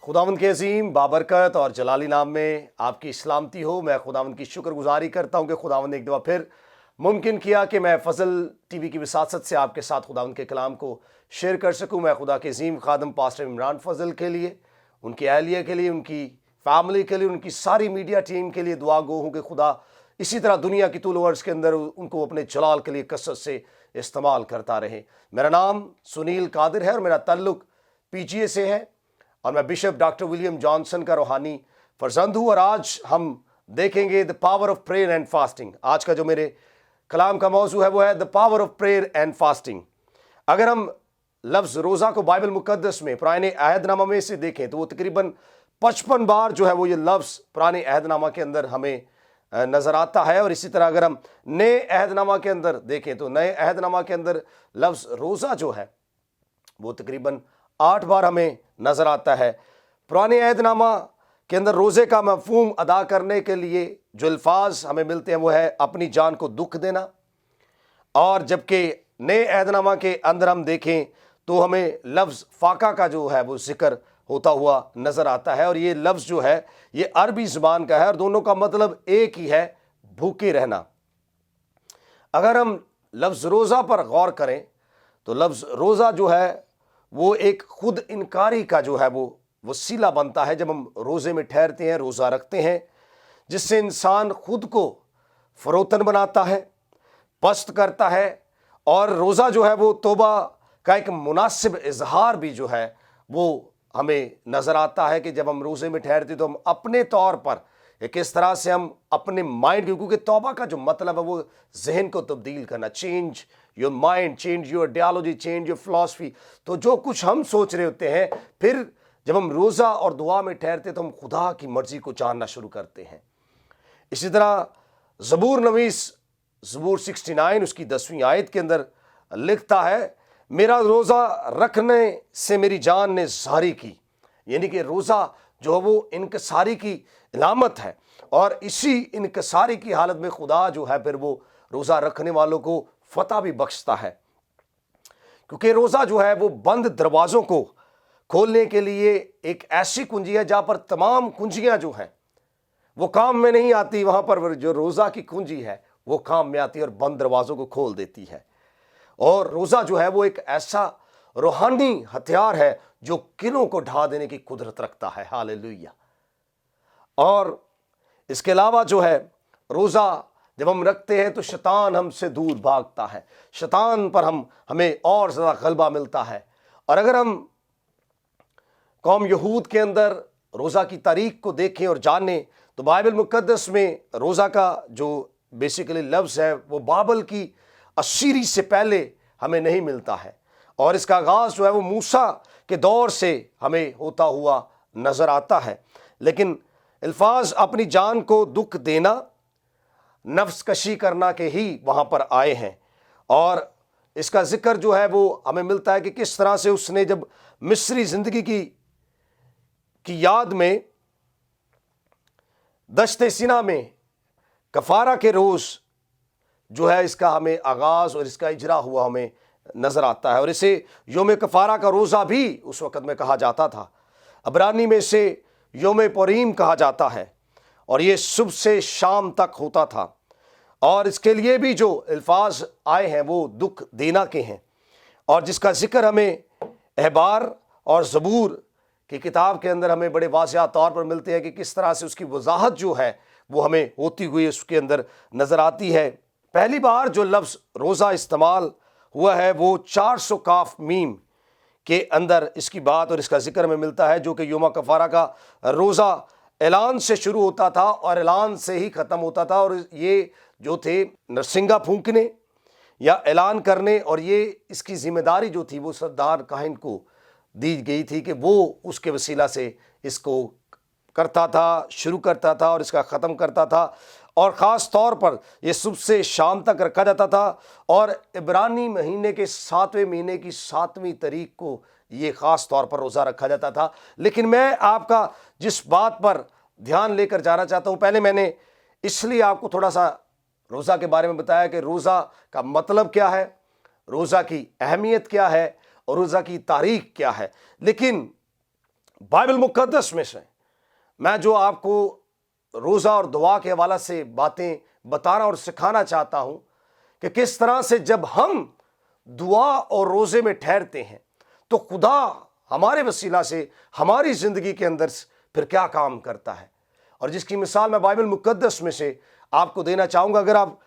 खुदावंद के अजीम बाबरकत और जलाली नाम में आपकी सलामती हो। मैं खुदावंद की शुक्रगुजारी करता हूँ कि खुदावंद ने एक दफ़ा फिर मुमकिन किया कि मैं फ़ज़ल टीवी की विसासत से आपके साथ खुदावंद के कलाम को शेयर कर सकूँ। मैं खुदा के अजीम खादम पास्टर इमरान फ़ज़ल के लिए, उनकी अहलिया के लिए, उनकी फ़ैमिली के लिए, उनकी सारी मीडिया टीम के लिए दुआ गो हूँ कि खुदा इसी तरह दुनिया की तूल वर्ष के अंदर उनको अपने जलाल के लिए कसरत से इस्तेमाल करता रहे। मेरा नाम सुनील कादिर है और मेरा ताल्लुक़ PGA से है और मैं बिशप डॉक्टर विलियम जॉनसन का रूहानी फर्जंद हूँ। और आज हम देखेंगे the power of prayer and fasting. आज का जो मेरे कलाम का मौजू है वो है the power of prayer and fasting. अगर हम लफ्ज़ रोज़ा को बाइबल मुकद्दस में पुराने अहदनामा में से देखें तो वो तकरीबन 55 बार जो है वो ये लफ्ज़ पुराने अहदनामा के अंदर हमें नज़र आता है। और इसी तरह अगर हम नए अहदनामा के अंदर देखें तो नए अहदनामा के अंदर लफ्ज़ रोज़ा जो है वो तकरीबन 8 बार हमें नज़र आता है। पुराने अहदनामा के अंदर रोज़े का मफ़हूम अदा करने के लिए जो अल्फाज हमें मिलते हैं वो है अपनी जान को दुख देना। और जबकि नए अहदनामा के अंदर हम देखें तो हमें लफ्ज़ फ़ाका का जो है वो ज़िक्र होता हुआ नज़र आता है। और ये लफ्ज़ जो है ये अरबी ज़बान का है और दोनों का मतलब एक ही है, भूखे रहना। अगर हम लफ्ज़ रोज़ा पर गौर करें तो लफ्ज़ रोज़ा जो है वो एक खुद इनकारी का जो है वो वसीला बनता है। जब हम रोज़े में ठहरते हैं, रोज़ा रखते हैं, जिससे इंसान खुद को फ़रोतन बनाता है, पस्त करता है। और रोज़ा जो है वो तौबा का एक मुनासिब इजहार भी जो है वो हमें नज़र आता है कि जब हम रोज़े में ठहरते तो हम अपने तौर पर किस तरह से हम अपने माइंड, क्योंकि तौबा का जो मतलब है वो जहन को तब्दील करना, change your mind, change your ideology, change your philosophy. तो जो कुछ हम सोच रहे होते हैं, फिर जब हम रोज़ा और दुआ में ठहरते तो हम खुदा की मर्ज़ी को जानना शुरू करते हैं। इसी तरह ज़बूर नवीस ज़बूर 69 उसकी 10वीं आयत के अंदर लिखता है, मेरा रोज़ा रखने से मेरी जान ने ज़ारी की। यानी कि रोज़ा जो है वो इनकसारी की इलामत है और इसी इनकसारी की हालत में खुदा जो है फिर वो रोज़ा रखने वालों को फ़तह भी बख्शता है। क्योंकि रोज़ा जो है वो बंद दरवाज़ों को खोलने के लिए एक ऐसी कुंजी है जहाँ पर तमाम कुंजियाँ जो हैं वो काम में नहीं आती, वहाँ पर जो रोज़ा की कुंजी है वो काम में आती है और बंद दरवाज़ों को खोल देती है। और रोज़ा जो है वो एक ऐसा रूहानी हथियार है जो किलों को ढा देने की कुदरत रखता है। हालेलुया। और इसके अलावा जो है रोज़ा जब हम रखते हैं तो शैतान हमसे दूर भागता है, शैतान पर हमें और ज़्यादा गलबा मिलता है। और अगर हम कौम यहूद के अंदर रोज़ा की तारीख को देखें और जानें तो बाइबल मुकद्दस में रोज़ा का जो बेसिकली लफ्ज़ है वो बाबल की असीरी से पहले हमें नहीं मिलता है। और इसका आगाज़ जो है वो मूसा के दौर से हमें होता हुआ नज़र आता है। लेकिन अल्फाज अपनी जान को दुख देना, नफ्स कशी करना के ही वहाँ पर आए हैं। और इसका ज़िक्र जो है वो हमें मिलता है कि किस तरह से उसने जब मिस्री ज़िंदगी की याद में दश्ते सिना में कफ़ारा के रोज़ जो है इसका हमें आगाज़ और इसका इजरा हुआ हमें नज़र आता है। और इसे योम कफ़ारा का रोज़ा भी उस वक़्त में कहा जाता था। अबरानी में से योम पुरीम कहा जाता है और ये सुबह से शाम तक होता था। और इसके लिए भी जो अल्फाज आए हैं वो दुख देना के हैं और जिसका ज़िक्र हमें अहबार और ज़बूर की किताब के अंदर हमें बड़े वाज़िह तौर पर मिलते हैं कि किस तरह से उसकी वजाहत जो है वो हमें होती हुई उसके अंदर नज़र आती है। पहली बार जो लफ्ज़ रोज़ा इस्तेमाल हुआ है वो 400 काफ मीम के अंदर इसकी बात और इसका ज़िक्र में मिलता है, जो कि योम कफ़ारा का रोज़ा ऐलान से शुरू होता था और ऐलान से ही ख़त्म होता था। और ये जो थे नरसिंगा फूंकने या ऐलान करने, और ये इसकी ज़िम्मेदारी जो थी वो सरदार काहिन को दी गई थी कि वो उसके वसीला से इसको करता था, शुरू करता था और इसका ख़त्म करता था। और ख़ास तौर पर ये सुबह से शाम तक रखा जाता था और इब्रानी महीने के 7वें महीने की 7वीं तारीख को ये ख़ास तौर पर रोज़ा रखा जाता था। लेकिन मैं आपका जिस बात पर ध्यान लेकर जाना चाहता हूँ, पहले मैंने इसलिए आपको थोड़ा सा रोज़ा के बारे में बताया कि रोज़ा का मतलब क्या है, रोज़ा की अहमियत क्या है और रोज़ा की तारीख क्या है। लेकिन बाइबल मुकद्दस में से मैं जो आपको रोज़ा और दुआ के हवाला से बातें बताना और सिखाना चाहता हूं कि किस तरह से जब हम दुआ और रोज़े में ठहरते हैं तो खुदा हमारे वसीला से हमारी ज़िंदगी के अंदर फिर क्या काम करता है, और जिसकी मिसाल मैं बाइबल मुकद्दस में से आपको देना चाहूँगा। अगर आप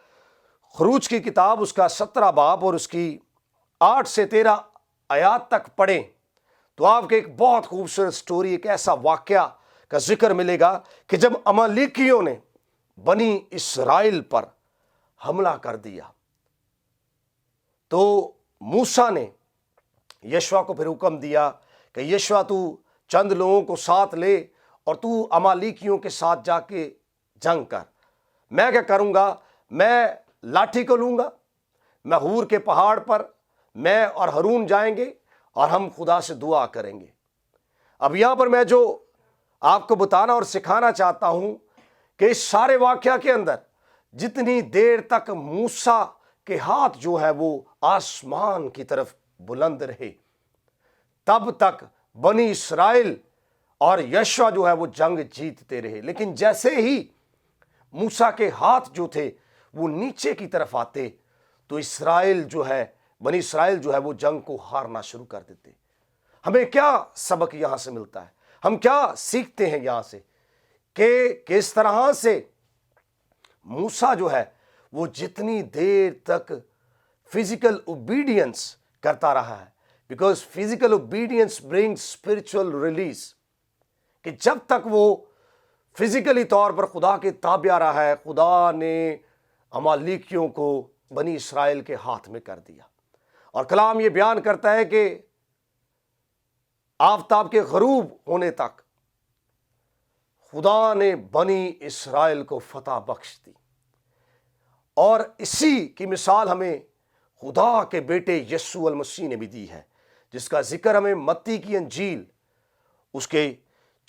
खरूज की किताब उसका 17 बाब और उसकी 8 से 13 आयात तक पढ़ें तो आपको एक बहुत खूबसूरत स्टोरी, एक ऐसा वाक़या का जिक्र मिलेगा कि जब अमालेकियों ने बनी इस्राएल पर हमला कर दिया तो मूसा ने यशवा को फिर हुक्म दिया कि यशवा तू चंद लोगों को साथ ले और तू अमालेकियों के साथ जाके जंग कर। मैं क्या करूँगा, मैं लाठी को लूँगा, मैं हूर के पहाड़ पर मैं और हारून जाएंगे और हम खुदा से दुआ करेंगे। अब यहाँ पर मैं जो आपको बताना और सिखाना चाहता हूँ कि इस सारे वाक़या के अंदर जितनी देर तक मूसा के हाथ जो है वो आसमान की तरफ बुलंद रहे तब तक बनी इस्राएल और यशवा जो है वो जंग जीतते रहे। लेकिन जैसे ही मूसा के हाथ जो थे वो नीचे की तरफ आते तो इस्राएल जो है, बनी इस्राएल जो है वो जंग को हारना शुरू कर देते। हमें क्या सबक यहां से मिलता है, हम क्या सीखते हैं यहां से कि किस तरह से मूसा जो है वो जितनी देर तक फिजिकल ओबीडियंस करता रहा है, because physical obedience brings spiritual release, कि जब तक वो फिजिकली तौर पर खुदा के ताबिया रहा है, खुदा ने अमालेकियों को बनी इस्राएल के हाथ में कर दिया। और कलाम ये बयान करता है कि आफताब के गरूब होने तक खुदा ने बनी इस्राएल को फतह बख्श दी। और इसी की मिसाल हमें खुदा के बेटे यीशु अल मसीह ने भी दी है, जिसका जिक्र हमें मत्ती की अंजील उसके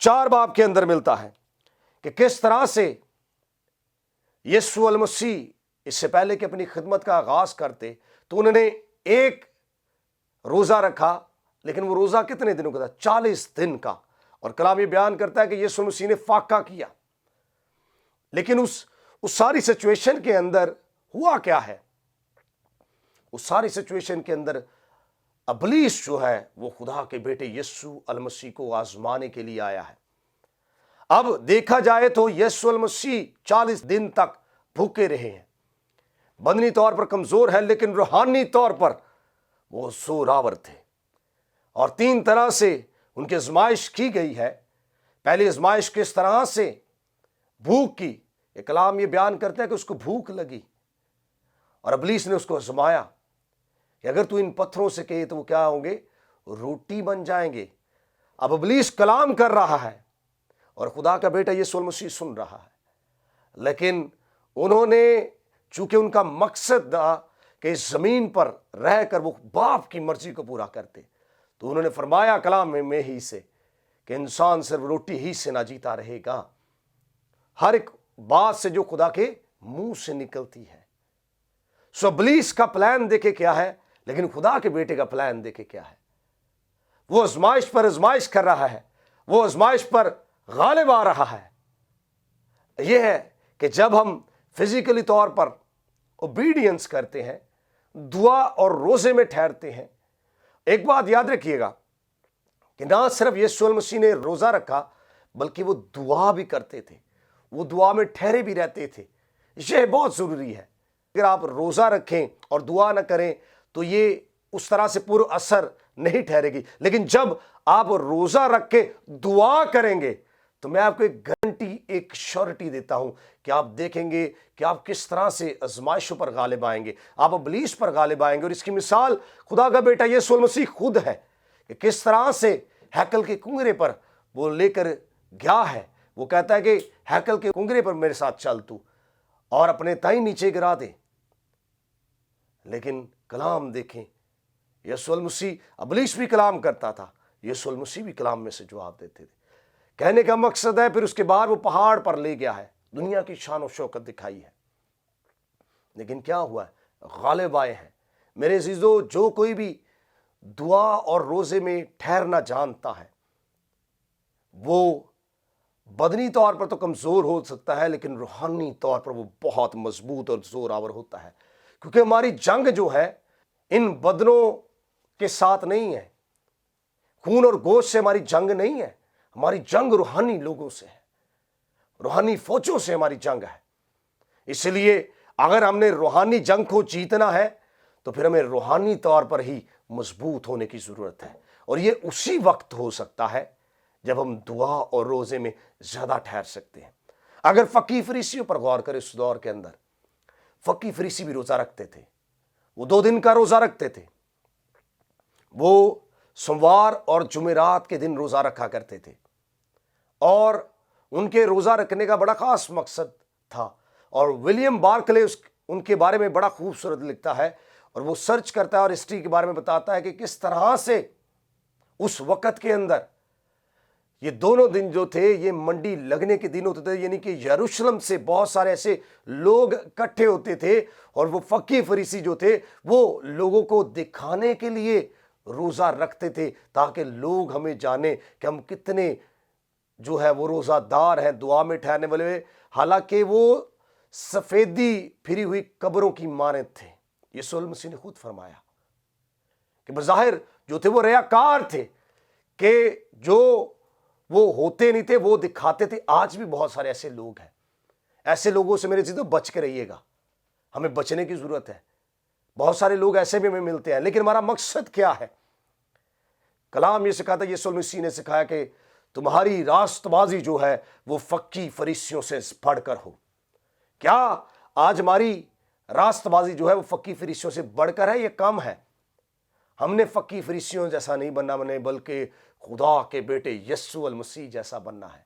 4 बाब के अंदर मिलता है कि किस तरह से यीशु अल मसीह इससे पहले कि अपनी खिदमत का आगाज करते तो उन्होंने एक रोज़ा रखा, लेकिन वो रोज़ा कितने दिनों का था? 40 दिन का। और कलाम ये बयान करता है कि यीशु मसीह ने फाका किया। लेकिन उस सारी सिचुएशन के अंदर हुआ क्या है? उस सारी सिचुएशन के अंदर अबलीस जो है वो खुदा के बेटे यीशु अल मसीह को आजमाने के लिए आया है। अब देखा जाए तो यीशु अल मसीह 40 दिन तक भूखे रहे हैं। बदनी तौर पर कमजोर है लेकिन रूहानी तौर पर वो जोरावर थे। और 3 तरह से उनकी आजमाइश की गई है। पहली आजमाइश किस तरह से भूख की, ये कलाम ये बयान करता है कि उसको भूख लगी और अबलीस ने उसको आजमाया कि अगर तू इन पत्थरों से कहे तो वो क्या होंगे? रोटी बन जाएंगे। अब अबलीस कलाम कर रहा है और खुदा का बेटा यीशु मसीह सुन रहा है। लेकिन उन्होंने, चूंकि उनका मकसद था कि इस जमीन पर रहकर वो बाप की मर्जी को पूरा करते, तो उन्होंने फरमाया कलाम में ही से कि इंसान सिर्फ रोटी ही से ना जीता रहेगा, हर एक बात से जो खुदा के मुंह से निकलती है। सो इब्लीस का प्लान देखे क्या है, लेकिन खुदा के बेटे का प्लान देखे क्या है। वो आजमाइश पर आजमाइश कर रहा है, वो आजमाइश पर गालिब आ रहा है। यह है कि जब हम फिजिकली तौर पर ओबीडियंस करते हैं, दुआ और रोजे में ठहरते हैं, एक बात याद रखिएगा कि ना सिर्फ यीशु मसीह ने रोजा रखा बल्कि वो दुआ भी करते थे, वो दुआ में ठहरे भी रहते थे। यह बहुत जरूरी है। अगर आप रोजा रखें और दुआ ना करें तो ये उस तरह से पूरा असर नहीं ठहरेगी। लेकिन जब आप रोजा रख के दुआ करेंगे तो मैं आपको एक गारंटी, एक श्योरिटी देता हूं कि आप देखेंगे कि आप किस तरह से आजमाइशों पर गालिब आएंगे, आप इब्लीस पर गालिब आएंगे। और इसकी मिसाल खुदा का बेटा यीशु मसीह खुद है कि किस तरह से हैकल के कुंगरे पर वो लेकर गया है। वो कहता है कि हैकल के कुंगरे पर मेरे साथ चल तू और अपने ताई नीचे गिरा दे। लेकिन कलाम देखें, यीशु मसीह, इब्लीस भी कलाम करता था, यीशु मसीह भी कलाम में से जवाब देते थे। कहने का मकसद है, फिर उसके बाद वो पहाड़ पर ले गया है, दुनिया की शान और शौकत दिखाई है। लेकिन क्या हुआ है? गालिब आए हैं। मेरे अजीजों, जो कोई भी दुआ और रोजे में ठहरना जानता है وہ بدنی طور پر تو کمزور ہو سکتا ہے لیکن روحانی طور پر وہ بہت مضبوط اور زور آور ہوتا ہے، کیونکہ ہماری جنگ جو ہے ان بدنوں کے ساتھ نہیں ہے، خون اور گوشت سے ہماری جنگ نہیں ہے، ہماری جنگ روحانی لوگوں سے ہے، روحانی فوجوں سے ہماری جنگ ہے۔ اس لیے اگر ہم نے روحانی جنگ کو جیتنا ہے تو پھر ہمیں روحانی طور پر ہی مضبوط ہونے کی ضرورت ہے، اور یہ اسی وقت ہو سکتا ہے جب ہم دعا اور روزے میں زیادہ ٹھہر سکتے ہیں۔ اگر فقی فریسیوں پر غور کریں، اس دور کے اندر فقی فریسی بھی روزہ رکھتے تھے، وہ 2 دن کا روزہ رکھتے تھے، وہ سوموار اور جمعرات کے دن روزہ رکھا کرتے تھے، اور ان کے روزہ رکھنے کا بڑا خاص مقصد تھا۔ اور ولیم بارکلے ان کے بارے میں بڑا خوبصورت لکھتا ہے، اور وہ سرچ کرتا ہے اور ہسٹری کے بارے میں بتاتا ہے کہ کس طرح سے اس وقت کے اندر یہ دونوں دن جو تھے یہ منڈی لگنے کے دن ہوتے تھے، یعنی کہ یروشلم سے بہت سارے ایسے لوگ اکٹھے ہوتے تھے، اور وہ فقی فریسی جو تھے وہ لوگوں کو دکھانے کے لیے روزہ رکھتے تھے تاکہ لوگ ہمیں جانیں کہ ہم کتنے جو ہے وہ روزہ دار ہیں، دعا میں ٹھہرنے والے، حالانکہ وہ سفیدی پھری ہوئی قبروں کی مانند تھے۔ یسوع المسیح نے خود فرمایا کہ بظاہر جو تھے وہ ریاکار تھے، کہ جو وہ ہوتے نہیں تھے وہ دکھاتے تھے۔ آج بھی بہت سارے ایسے لوگ ہیں، ایسے لوگوں سے میرے عزیزو بچ کے رہیے گا، ہمیں بچنے کی ضرورت ہے۔ بہت سارے لوگ ایسے بھی ہمیں ملتے ہیں، لیکن ہمارا مقصد کیا ہے؟ کلام یہ سکھاتا ہے، یسوع المسیح نے سکھایا کہ تمہاری راست بازی جو ہے وہ فقی فریسیوں سے بڑھ کر ہو۔ کیا آج ہماری راست بازی جو ہے وہ فقی فریسیوں سے بڑھ کر ہے یا کم ہے؟ ہم نے فقی فریسیوں جیسا نہیں بننا بلکہ خدا کے بیٹے یسوع المسیح جیسا بننا ہے،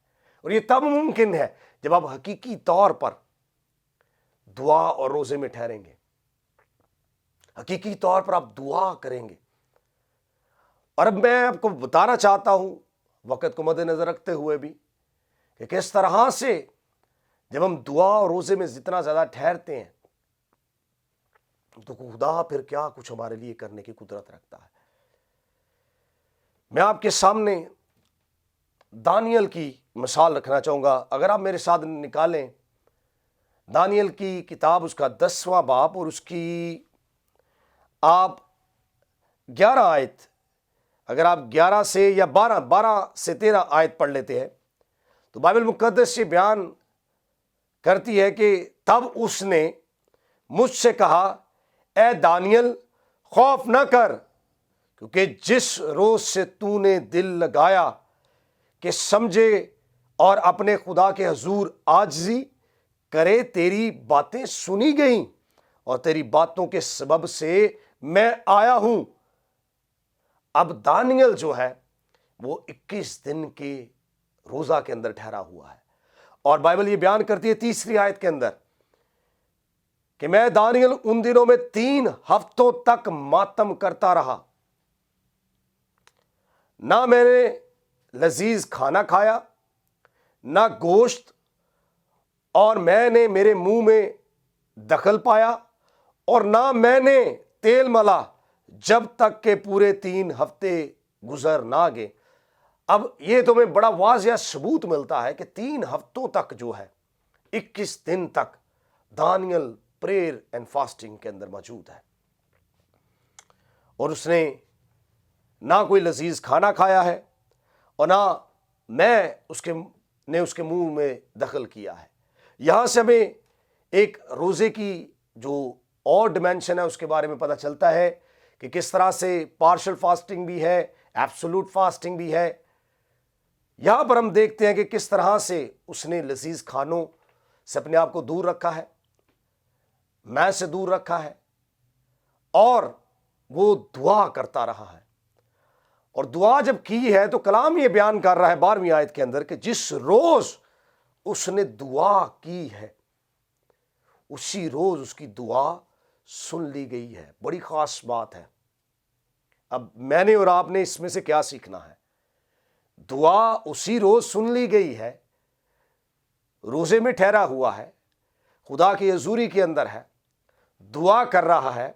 اور یہ تب ممکن ہے جب آپ حقیقی طور پر دعا اور روزے میں ٹھہریں گے، حقیقی طور پر آپ دعا کریں گے۔ اور اب میں آپ کو بتانا چاہتا ہوں، وقت کو مد نظر رکھتے ہوئے بھی، کہ کس طرح سے جب ہم دعا اور روزے میں جتنا زیادہ ٹھہرتے ہیں تو خدا پھر کیا کچھ ہمارے لیے کرنے کی قدرت رکھتا ہے۔ میں آپ کے سامنے دانیل کی مثال رکھنا چاہوں گا۔ اگر آپ میرے ساتھ نکالیں دانیل کی کتاب، اس کا 10واں باب، اور اس کی آپ 11 آیت، اگر آپ 11 سے یا 12 سے 13 آیت پڑھ لیتے ہیں تو بائبل مقدس یہ بیان کرتی ہے کہ تب اس نے مجھ سے کہا، اے دانیل خوف نہ کر، کیونکہ جس روز سے تو نے دل لگایا کہ سمجھے اور اپنے خدا کے حضور عاجزی کرے، تیری باتیں سنی گئیں اور تیری باتوں کے سبب سے میں آیا ہوں۔ اب دانیل جو ہے وہ 21 دن کے روزہ کے اندر ٹھہرا ہوا ہے، اور بائبل یہ بیان کرتی ہے 3 آیت کے اندر کہ میں دانیل ان دنوں میں 3 ہفتوں تک ماتم کرتا رہا، نہ میں نے لذیذ کھانا کھایا نہ گوشت، اور میں نے میرے منہ میں دخل پایا، اور نہ میں نے تیل ملا جب تک کہ پورے 3 ہفتے گزر نہ گئے۔ اب یہ تو میں بڑا واضح ثبوت ملتا ہے کہ 3 ہفتوں تک جو ہے 21 دن تک دانیل پریئر اینڈ فاسٹنگ کے اندر موجود ہے، اور اس نے نہ کوئی لذیذ کھانا کھایا ہے اور نہ میں اس کے منہ میں دخل کیا ہے۔ یہاں سے ہمیں ایک روزے کی جو اور ڈیمینشن ہے اس کے بارے میں پتہ چلتا ہے کہ کس طرح سے پارشل فاسٹنگ بھی ہے، ایبسولوٹ فاسٹنگ بھی ہے۔ یہاں پر ہم دیکھتے ہیں کہ کس طرح سے اس نے لذیذ کھانوں سے اپنے آپ کو دور رکھا ہے، میں سے دور رکھا ہے، اور وہ دعا کرتا رہا ہے۔ اور دعا جب کی ہے تو کلام یہ بیان کر رہا ہے 12ویں آیت کے اندر کہ جس روز اس نے دعا کی ہے اسی روز اس کی دعا سن لی گئی ہے۔ بڑی خاص بات ہے۔ اب میں نے اور آپ نے اس میں سے کیا سیکھنا ہے؟ دعا اسی روز سن لی گئی ہے، روزے میں ٹھہرا ہوا ہے، خدا کی حضوری کے اندر ہے، دعا کر رہا ہے۔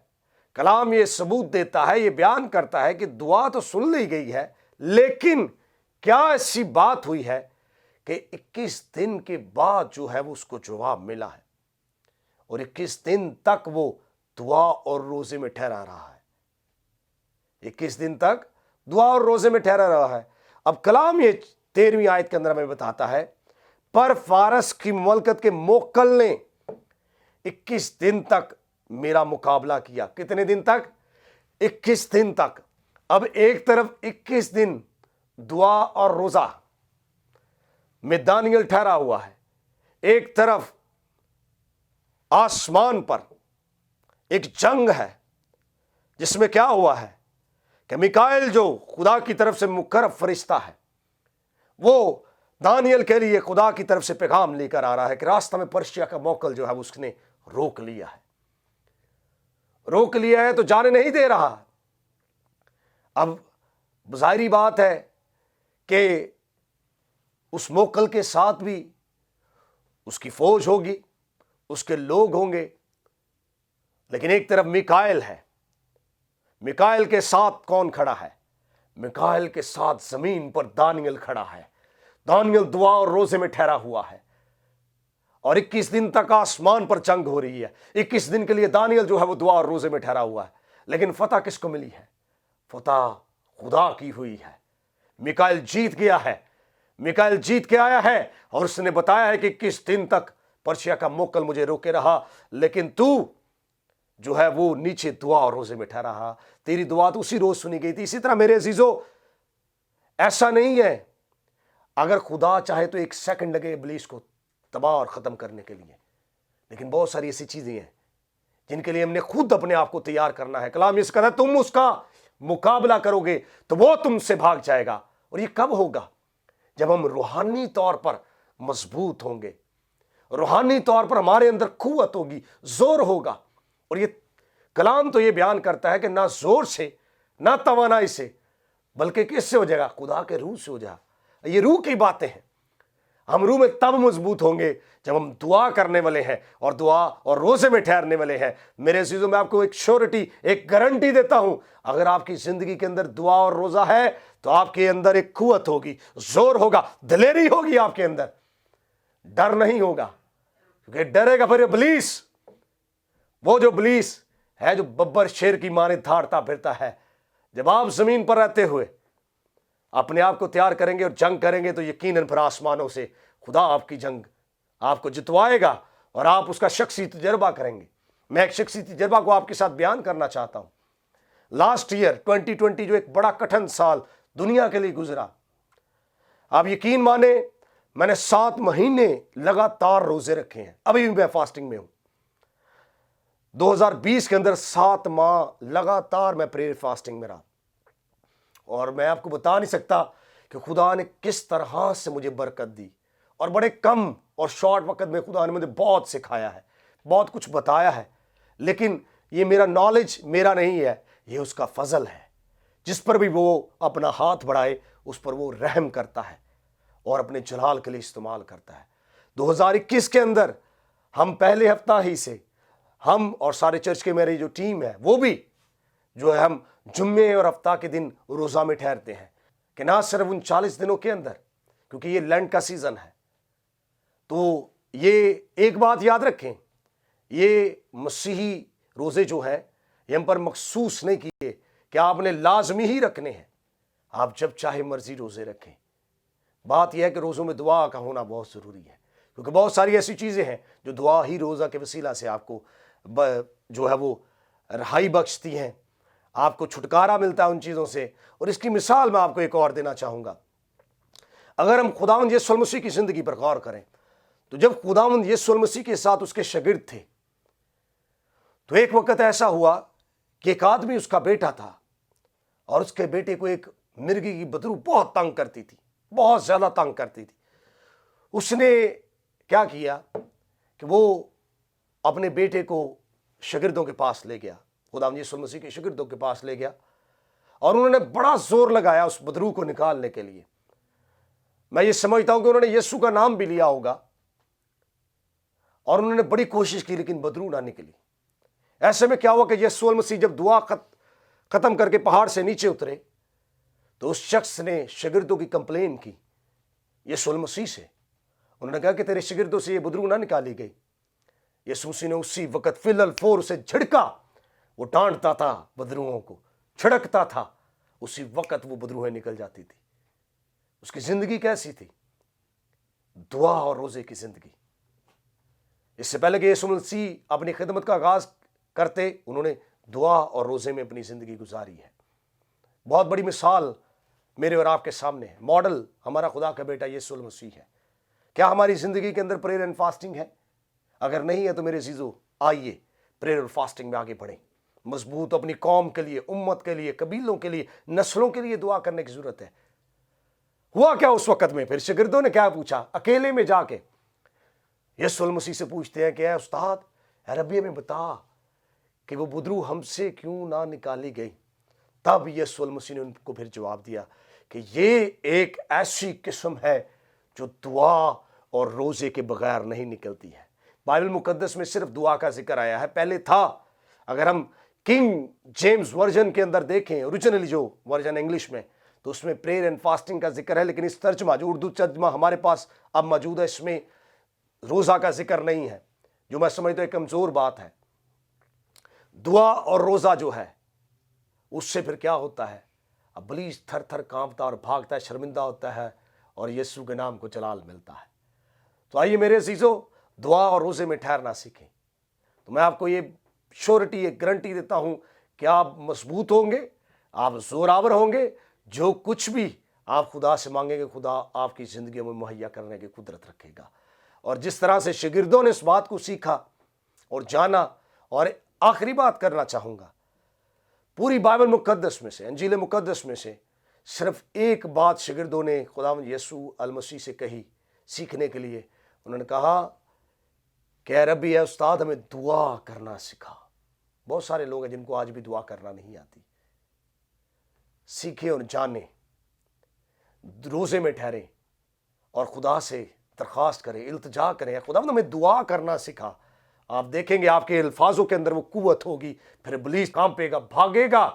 کلام یہ ثبوت دیتا ہے، یہ بیان کرتا ہے کہ دعا تو سن لی گئی ہے، لیکن क्या ऐसी बात हुई है कि 21 दिन के बाद जो है वो उसको जवाब मिला है और 21 दिन तक वो दुआ और रोजे में ठहरा रहा है। 21 दिन तक दुआ और रोजे में ठहरा रहा है। अब कलाम ये 13वीं आयत के अंदर हमें बताता है, पर फारस की ममलकत के मोक्कल ने 21 दिन तक मेरा मुकाबला किया। कितने दिन तक? 21 दिन तक। अब एक तरफ 21 दिन दुआ और रोजा में दानियल ठहरा हुआ है, एक तरफ आसमान पर एक जंग है जिसमें क्या हुआ है कि मिकाएल जो खुदा की तरफ से मुकर्रब फरिश्ता है, वो दानियल के लिए खुदा की तरफ से पैगाम लेकर आ रहा है कि रास्ता में पर्शिया का मोक्कल जो है उसने रोक लिया है, रोक लिया है तो जाने नहीं दे रहा। अब ज़ाहिरी बात है कि उस मोक्कल के साथ भी उसकी फौज होगी, उसके लोग होंगे, लेकिन एक तरफ मिकाएल है। मिकाएल के साथ कौन खड़ा है? मिकाएल के साथ जमीन पर दानियल खड़ा है। दानियल दुआ और रोजे में ठहरा हुआ है और 21 दिन तक आसमान पर जंग हो रही है। 21 दिन के लिए दानियल जो है वो दुआ और रोजे में ठहरा हुआ है, लेकिन फतह किसको मिली है? फतह खुदा की हुई है। मिकाएल जीत गया है, मिकाएल जीत के आया है और उसने बताया है कि 21 दिन तक पर्शिया का मोक्कल मुझे रोके रहा, लेकिन तू जो है वो नीचे दुआ और रोजे में ठहरा रहा। तेरी दुआ तो उसी रोज सुनी गई थी। इसी तरह मेरे अजीजों, ऐसा नहीं है अगर खुदा चाहे तो एक सेकंड लगे इब्लीस को तबाह और ख़त्म करने के लिए, लेकिन बहुत सारी ऐसी चीज़ें हैं जिनके लिए हमने खुद अपने आप को तैयार करना है। कलाम इस कहता है, तुम उसका मुकाबला करोगे तो वो तुमसे भाग जाएगा। और ये कब होगा? जब हम रूहानी तौर पर मजबूत होंगे, रूहानी तौर पर हमारे अंदर कुव्वत होगी, जोर होगा। और ये कलाम तो ये बयान करता है कि ना जोर से ना तवानाई से, बल्कि किससे हो जाएगा? खुदा के रूह से हो जाएगा। ये रूह की बातें हैं। हम रूह में तब मजबूत होंगे जब हम दुआ करने वाले हैं और दुआ और रोजे में ठहरने वाले हैं। मेरे अजीजों, मैं आपको एक श्योरिटी, एक गारंटी देता हूं, अगर आपकी जिंदगी के अंदर दुआ और रोजा है तो आपके अंदर एक कुव्वत होगी, जोर होगा, दिलेरी होगी आपके अंदर। डर नहीं होगा, क्योंकि डरेगा फिर इब्लीस, वो जो इब्लीस है जो बब्बर शेर की माने धाड़ता फिरता है। जब आप जमीन पर रहते हुए अपने आप को तैयार करेंगे और जंग करेंगे तो यकीनन फिर आसमानों से खुदा आपकी जंग आपको जितवाएगा और आप उसका शख्सी तजर्बा करेंगे। मैं एक शख्सी तजर्बा को आपके साथ बयान करना चाहता हूं। लास्ट ईयर 2020 जो एक बड़ा कठिन साल दुनिया के लिए गुजरा, आप यकीन माने मैंने 7 महीने लगातार रोजे रखे हैं। अभी भी मैं फास्टिंग में हूं। 2020 के अंदर 7 माह लगातार मैं प्रेयर फास्टिंग में रहा और मैं आपको बता नहीं सकता कि खुदा ने किस तरह से मुझे बरकत दी। और बड़े कम और शॉर्ट वक्त में खुदा ने मुझे बहुत सिखाया है, बहुत कुछ बताया है। लेकिन ये मेरा नॉलेज मेरा नहीं है, ये उसका फजल है। जिस पर भी वो अपना हाथ बढ़ाए उस पर वो रहम करता है और अपने जलाल के लिए इस्तेमाल करता है। 2021 के अंदर हम पहले हफ्ता ही से हम और सारे चर्च के मेरी जो टीम है वो भी जो है हम जुम्मे और हफ्ता के दिन रोज़ा में ठहरते हैं कि ना सिर्फ उन 40 दिनों के अंदर, क्योंकि ये लैंड का सीज़न है। तो ये एक बात याद रखें, ये मसीही रोज़े जो हैं ये हम पर मखसूस नहीं किए कि आपने लाजमी ही रखने हैं। आप जब चाहे मर्जी रोज़े रखें। बात यह है कि रोज़ों में दुआ का होना बहुत ज़रूरी है, क्योंकि बहुत सारी ऐसी चीज़ें हैं जो दुआ ही रोज़ा के वसीला से आपको जो है वो रहाई बख्शती हैं, आपको छुटकारा मिलता है उन चीज़ों से। और इसकी मिसाल मैं आपको एक और देना चाहूँगा। अगर हम खुदावंद यीशु मसीह की ज़िंदगी पर गौर करें तो जब खुदावंद यीशु मसीह के साथ उसके शागिर्द थे तो एक वक्त ऐसा हुआ कि एक आदमी उसका बेटा था और उसके बेटे को एक मिर्गी की बदबू बहुत तंग करती थी, बहुत ज़्यादा तंग करती थी। उसने क्या किया कि वो अपने बेटे को शागिर्दों के पास ले गया, खुदावंद यीशु मसीह के शागिर्दों के पास ले गया और उन्होंने बड़ा जोर लगाया उस बदरू को निकालने के लिए। मैं ये समझता हूं कि उन्होंने यीशु का नाम भी लिया होगा और उन्होंने बड़ी कोशिश की, लेकिन बदरू ना निकली। ऐसे में क्या हुआ कि यीशु मसीह जब दुआ खत्म करके पहाड़ से नीचे उतरे तो उस शख्स ने शागिर्दों की कंप्लेन की यीशु मसीह से। उन्होंने कहा कि तेरे शागिर्दों से ये बदबू ना निकाली गई। यीशु मसीह ने उसी वक्त फिलल फोर उसे झिड़का। वो डांटता था, बदरूहों को छिड़कता था, उसी वक्त वो बदरूहें निकल जाती थी। उसकी जिंदगी कैसी थी? दुआ और रोजे की जिंदगी। इससे पहले कि यीशु मसीह अपनी खिदमत का आगाज करते, उन्होंने दुआ और रोजे में अपनी जिंदगी गुजारी है। बहुत बड़ी मिसाल मेरे और आपके सामने है। मॉडल हमारा खुदा का बेटा यीशु मसीह है। क्या हमारी जिंदगी के अंदर प्रेयर एंड फास्टिंग है? अगर नहीं है तो मेरे अजीजों, आइए प्रेयर और फास्टिंग में आगे बढ़ें। मजबूत अपनी कौम के लिए, उम्मत के लिए, कबीलों के लिए, नस्लों के लिए दुआ करने की जरूरत है। हुआ क्या उस वक्त में? फिर शागिर्दों ने क्या पूछा? अकेले में जाके यीशु मसीह से पूछते हैं कि ऐ उस्ताद, ऐ रब्बी, में बता कि वो बुदरू हमसे क्यों ना निकाली गई। तब यीशु मसीह ने उनको फिर जवाब दिया कि ये एक ऐसी किस्म है जो दुआ और रोजे के बगैर नहीं निकलती है। बाइबल मुकद्दस में सिर्फ दुआ का जिक्र आया है। पहले था, अगर हम किंग जेम्स वर्जन के अंदर देखें, ओरिजिनली जो वर्जन इंग्लिश में, तो उसमें प्रेयर एंड फास्टिंग का जिक्र है। लेकिन इस तर्जमा जो उर्दू तर्जमा हमारे पास अब मौजूद है, इसमें रोजा का जिक्र नहीं है, जो मैं समझता हूं एक कमजोर बात है। दुआ और रोजा जो है, उससे फिर क्या होता है? इब्लीस थर थर कांपता और भागता है, शर्मिंदा होता है, और यीशु के नाम को जलाल मिलता है। तो आइए मेरे अजीजों, दुआ और रोजे में ठहरना सीखें। तो मैं आपको ये श्योरिटी, ये गारंटी देता हूं कि आप मजबूत होंगे, आप जोरावर होंगे। जो कुछ भी आप खुदा से मांगेंगे, खुदा आपकी जिंदगी में मुहैया करने की कुदरत रखेगा। और जिस तरह से शागिर्दों ने इस बात को सीखा और जाना, और आखिरी बात करना चाहूंगा, पूरी बाइबल मुकद्दस में से, अंजील मुकद्दस में से सिर्फ एक बात शागिर्दों ने खुदावंद यीशु अल मसीह से कही सीखने के लिए। उन्होंने कहा कि ऐ रब्बी, ऐ उस्ताद, हमें दुआ करना सिखा। बहुत सारे लोग हैं जिनको आज भी दुआ करना नहीं आती। सीखें और जानें, रोजे में ठहरें और खुदा से दरख्वास्त करें, इल्तिजा करें, खुदावंद हमें दुआ करना सिखा। आप देखेंगे आपके अल्फाजों के अंदर वो कुव्वत होगी, फिर इब्लीस कांपेगा, भागेगा,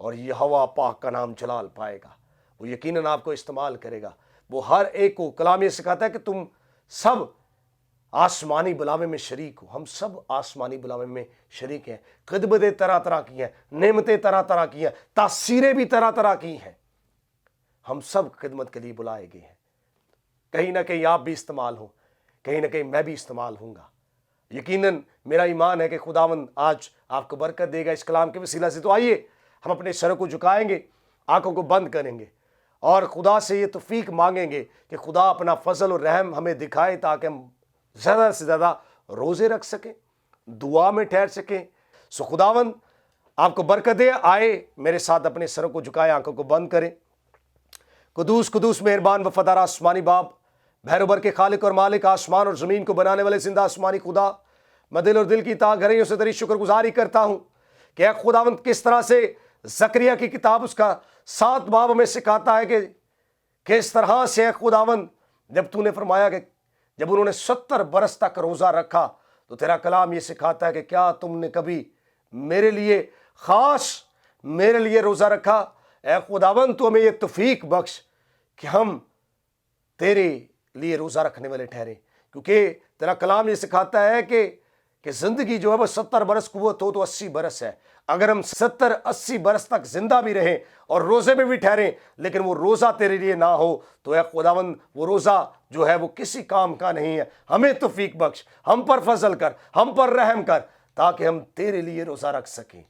और यहोवा पाक का नाम जलाल पाएगा। वो यकीनन आपको इस्तेमाल करेगा। वो हर एक को, कलाम ये सिखाता है कि तुम सब आसमानी बुलावे में शरीक हो। हम सब आसमानी बुलावे में शरीक हैं। खिदमतें तरह तरह की हैं, नेमतें तरह तरह की हैं, तासीरें भी तरह तरह की हैं। हम सब खिदमत के लिए बुलाए गए हैं। कहीं ना कहीं आप भी इस्तेमाल हो, कहीं ना कहीं मैं भी इस्तेमाल होऊंगा। यकीनन मेरा ईमान है कि खुदावंद आज आपको बरकत देगा इस कलाम के वसीला से। तो आइए हम अपने सरों को झुकाएंगे, आंखों को बंद करेंगे और खुदा से ये तौफीक मांगेंगे कि खुदा अपना फजल और रहम हमें दिखाए, ताकि हम ज़्यादा से ज़्यादा रोज़े रख सकें, दुआ में ठहर सकें। सो खुदावंद आपको बरकत दे। आए मेरे साथ अपने सरों को झुकाए, आंखों को बंद करें। कुदूस कुदूस मेहरबान वफादार आसमानी बाप, भैरवर के खालिक और मालिक, आसमान और ज़मीन को बनाने वाले जिंदा आसमानी खुदा, मैं दिल और दिल की तागहराइयों से तेरी शुक्रगुजारी करता हूँ कि ऐ खुदावंद किस तरह से ज़करिया की किताब उसका 7 बाब हमें सिखाता है कि किस तरह से ऐ खुदावंद, जब तूने फरमाया कि जब उन्होंने 70 बरस तक रोज़ा रखा, तो तेरा कलाम ये सिखाता है कि क्या तुमने कभी मेरे लिए ख़ास मेरे लिए रोज़ा रखा? ऐ खुदावंद तू हमें ये तौफीक बख्श कि हम तेरे लिए रोज़ा रखने वाले ठहरे, क्योंकि तेरा कलाम ये सिखाता है कि ज़िंदगी जो है वो 70 बरस कुव्वत हो तो 80 बरस है। अगर हम 70-80 बरस तक जिंदा भी रहें और रोज़े में भी ठहरें, लेकिन वो रोज़ा तेरे लिए ना हो, तो ऐ खुदावंद वो रोज़ा जो है वो किसी काम का नहीं है। हमें तौफीक बख्श, हम पर फजल कर, हम पर रहम कर, ताकि हम तेरे लिए रोज़ा रख सकें,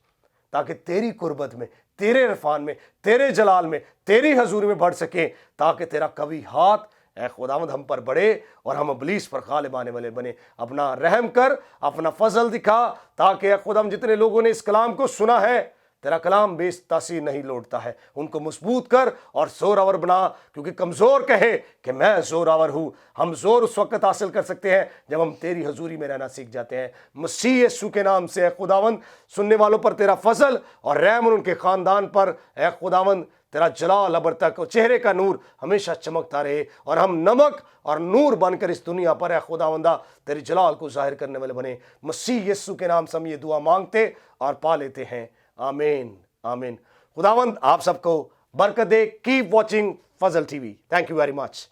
ताकि तेरी कुर्बत में, तेरे इरफान में, तेरे जलाल में, तेरी हजूरी में बढ़ सकें, ताकि तेरा कभी हाथ ऐ खुदावंद हम पर बढ़े और हम इब्लीस पर गालिब आने वाले बने। अपना रहम कर, अपना फजल दिखा, ताकि ऐ खुदावंद जितने लोगों ने इस कलाम को सुना है, तेरा कलाम बेतासीर नहीं लौटता है, उनको मजबूत कर और जोरावर बना, क्योंकि कमज़ोर कहे कि मैं जोरावर हूँ। हम जोर उस वक्त हासिल कर सकते हैं जब हम तेरी हजूरी में रहना सीख जाते हैं। मसीह यीशु के नाम से ऐ खुदावंद सुनने वालों पर तेरा फजल और रहम, और उनके ख़ानदान पर ऐ खुदावंद तेरा जलाल अबर तक और चेहरे का नूर हमेशा चमकता रहे, और हम नमक और नूर बनकर इस दुनिया पर ऐ खुदावंदा तेरे जलाल को जाहिर करने वाले बने। मसीह यीशु के नाम से हम ये दुआ मांगते और पा लेते हैं। आमीन आमीन। खुदावंद आप सबको برکت دے. Keep watching Fazal T V. Thank you very much.